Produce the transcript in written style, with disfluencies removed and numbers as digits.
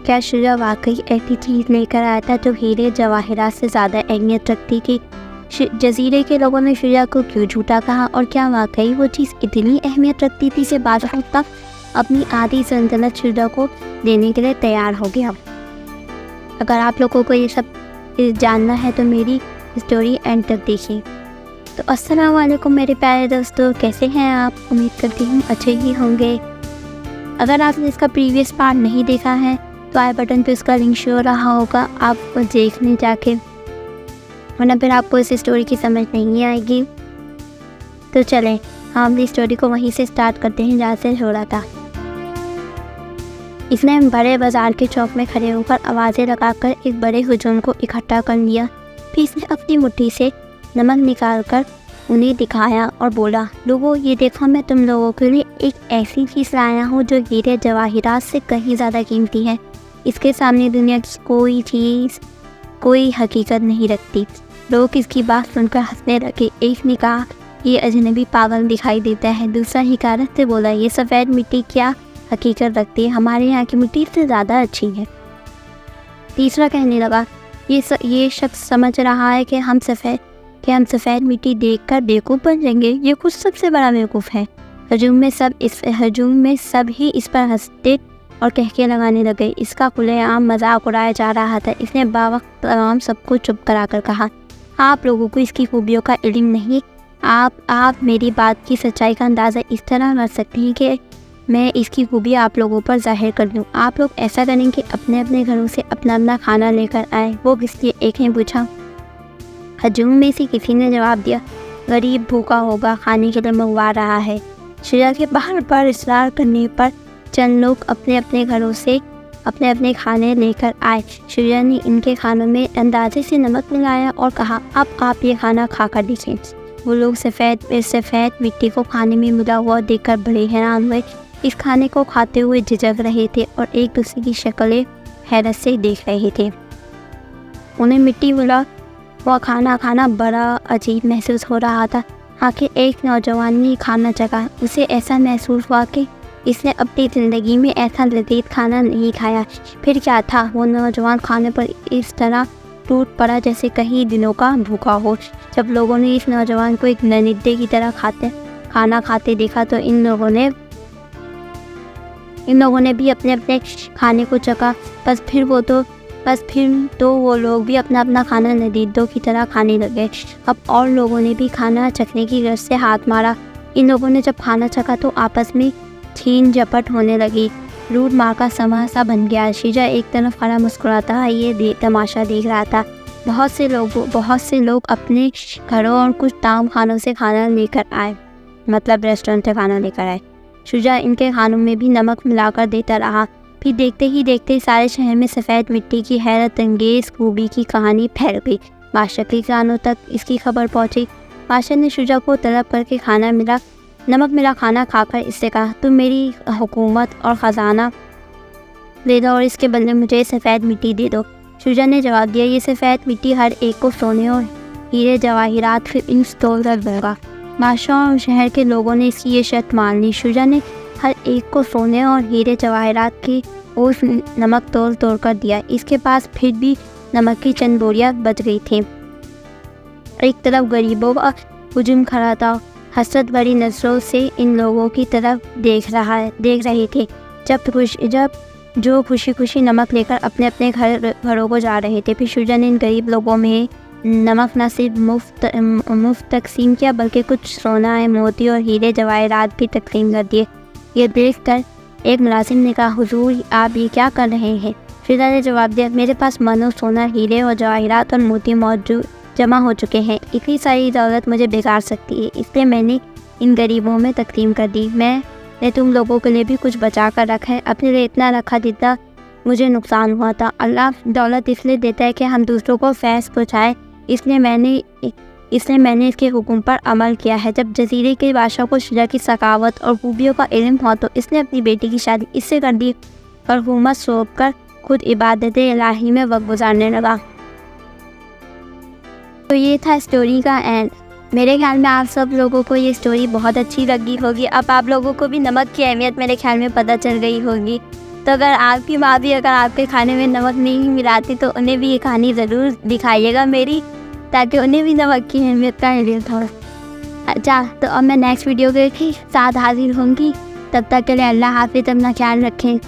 کیا شجاع واقعی ایسی چیز لے کر آیا تھا جو ہیرے جواہرات سے زیادہ اہمیت رکھتی تھی؟ جزیرے کے لوگوں نے شجاع کو کیوں جھوٹا کہا، اور کیا واقعی وہ چیز اتنی اہمیت رکھتی تھی کہ بادشاہ تک اپنی آدھی سلطنت شجاع کو دینے کے لیے تیار ہو گیا؟ اگر آپ لوگوں کو یہ سب جاننا ہے تو میری اسٹوری اینڈ تک دیکھیں۔ تو السلام علیکم میرے پیارے دوستو، کیسے ہیں آپ؟ امید کرتی ہوں اچھے ہی ہوں گے۔ اگر آپ نے اس کا پریویس پارٹ نہیں دیکھا ہے تو آئی بٹن پہ اس کا لنک شو رہا ہوگا، آپ کو دیکھنے جا کے، ورنہ پھر آپ کو اس اسٹوری کی سمجھ نہیں آئے گی۔ تو چلیں ہم اپنی اسٹوری کو وہیں سے سٹارٹ کرتے ہیں جہاں سے چھوڑا تھا۔ اس نے بڑے بازار کے چوک میں کھڑے ہو کر آوازیں لگا کر ایک بڑے ہجوم کو اکٹھا کر لیا، پھر اس نے اپنی مٹھی سے نمک نکال کر انہیں دکھایا اور بولا، لوگوں یہ دیکھو، میں تم لوگوں کے لیے ایک ایسی چیز لایا ہوں جو ہیرے جواہرات سے کہیں زیادہ قیمتی ہے۔ اس کے سامنے دنیا کی کوئی چیز کوئی حقیقت نہیں رکھتی۔ لوگ اس کی بات سن کر ہنسنے لگے۔ ایک نے کہا، یہ اجنبی پاگل دکھائی دیتا ہے۔ دوسرا حکایت سے بولا، یہ سفید مٹی کیا حقیقت رکھتی ہے، ہمارے یہاں کی مٹی سے زیادہ اچھی ہے۔ تیسرا کہنے لگا، یہ شخص سمجھ رہا ہے کہ ہم سفید مٹی دیکھ کر بیوقوف بن جائیں گے، یہ خود سب سے بڑا بیوقوف ہے۔ ہجوم میں سب ہی اس پر ہنستے اور کہکے لگانے لگے۔ اس کا کھلے عام مذاق اڑایا جا رہا تھا۔ اس نے باوقت تمام سب کو چپ کرا کر کہا، آپ لوگوں کو اس کی خوبیوں کا علم نہیں۔ آپ میری بات کی سچائی کا اندازہ اس طرح کر سکتے ہیں کہ میں اس کی خوبی آپ لوگوں پر ظاہر کر دوں۔ آپ لوگ ایسا کریں کہ اپنے اپنے گھروں سے اپنا کھانا لے کر آئیں۔ وہ کس لیے؟ ایک نے پوچھا۔ ہجوم میں سے کسی نے جواب دیا، غریب بھوکا ہوگا، کھانے کے لیے منگوا رہا ہے۔ شجاع کے بار بار اصرار کرنے پر چند لوگ اپنے اپنے گھروں سے اپنے کھانے لے کر آئے۔ شجاع نے ان کے کھانوں میں اندازے سے نمک ملایا اور کہا، اب آپ یہ کھانا کھا کر دیکھیں۔ وہ لوگ سفید مٹی کو کھانے میں ملا ہوا دیکھ کر بڑے حیران ہوئے۔ اس کھانے کو کھاتے ہوئے جھجک رہے تھے اور ایک دوسرے کی شکلیں حیرت سے دیکھ رہے تھے۔ انہیں مٹی ملا وہ کھانا بڑا عجیب محسوس ہو رہا تھا۔ آخر ایک نوجوان نے کھانا چکھا۔ اسے ایسا محسوس ہوا کہ اس نے اپنی زندگی میں ایسا لذیذ کھانا نہیں کھایا۔ پھر کیا تھا، وہ نوجوان کھانے پر اس طرح ٹوٹ پڑا جیسے کئی دنوں کا بھوکا ہو۔ جب لوگوں نے اس نوجوان کو ایک ننھے کی طرح کھانا کھاتے دیکھا تو ان لوگوں نے بھی اپنے کھانے کو چکھا۔ بس پھر تو وہ لوگ بھی اپنا کھانا ندیدوں کی طرح کھانے لگے۔ اب اور لوگوں نے بھی کھانا چکھنے کی غرض سے ہاتھ مارا۔ ان لوگوں نے جب کھانا چکھا تو آپس میں چھین جھپٹ ہونے لگی۔ لوٹ مار کا سماسا بن گیا۔ شجاع ایک طرف کھڑا مسکراتا یہ تماشا دیکھ رہا تھا۔ بہت سے لوگ اپنے گھروں اور کچھ تام خانوں سے کھانا لے کر آئے، مطلب ریسٹورنٹ سے کھانا لے کر آئے۔ شجاع ان کے کھانوں میں بھی نمک ملا کر دیتا رہا۔ پھر دیکھتے ہی دیکھتے سارے شہر میں سفید مٹی کی حیرت انگیز خوبی کی کہانی پھیل گئی۔ بادشاہ کے کانوں تک اس کی خبر پہنچی۔ بادشاہ نے شجاع کو طلب کر کے نمک ملا کھانا کھا کر اس سے کہا، تم میری حکومت اور خزانہ دے دو اور اس کے بدلے مجھے سفید مٹی دے دو۔ شجاع نے جواب دیا، یہ سفید مٹی ہر ایک کو سونے اور ہیرے جواہرات پھر ان تول کر دے گا۔ بادشاہ اور شہر کے لوگوں نے اس کی یہ شرط مان لی۔ شجاع نے ہر ایک کو سونے اور ہیرے جواہرات کی اس نمک توڑ کر دیا۔ اس کے پاس پھر بھی نمک کی چند بوریاں بچ گئی تھیں۔ ایک طرف غریبوں کا ہجوم کھڑا تھا، حسرت بھری نظروں سے ان لوگوں کی طرف دیکھ رہے تھے جو خوشی نمک لے کر اپنے گھروں کو جا رہے تھے۔ پھر شجاع نے ان غریب لوگوں میں نمک نہ صرف مفت تقسیم کیا بلکہ کچھ سونا، موتی اور ہیرے جواہرات بھی تقسیم کر دیے۔ یہ دیکھ کر ایک ملازم نے کہا، حضور آپ یہ کیا کر رہے ہیں؟ شجاع نے جواب دیا، میرے پاس منو سونا، ہیرے اور جواہرات اور موتی جمع ہو چکے ہیں۔ اتنی ساری دولت مجھے بگاڑ سکتی ہے، اس لیے میں نے ان غریبوں میں تقسیم کر دی۔ میں نے تم لوگوں کے لیے بھی کچھ بچا کر رکھا ہے، اپنے لیے اتنا رکھا جتنا مجھے نقصان ہوا تھا۔ اللہ دولت اس لیے دیتا ہے کہ ہم دوسروں کو فیض پہنچائے، اس لیے میں نے اس کے حکم پر عمل کیا ہے۔ جب جزیرے کے بادشاہ کو شجاع کی ثقافت اور خوبیوں کا علم ہوا تو اس نے اپنی بیٹی کی شادی اس سے کر دی اور حکومت سونپ کر خود عبادت الہی میں وقت گزارنے لگا۔ تو یہ تھا اسٹوری کا اینڈ۔ میرے خیال میں آپ سب لوگوں کو یہ اسٹوری بہت اچھی لگی ہوگی۔ اب آپ لوگوں کو بھی نمک کی اہمیت میرے خیال میں پتہ چل گئی ہوگی۔ تو اگر آپ کی ماں بھی اگر آپ کے کھانے میں نمک نہیں ملاتی تو انہیں بھی یہ کہانی ضرور دکھائیے گا میری، تاکہ انہیں بھی نمک کی اہمیت کا علم ہو۔ اچھا، تو اب میں نیکسٹ ویڈیو کے ساتھ حاضر ہوں گی، تب تک کے لیے اللہ حافظ، اپنا خیال رکھیں۔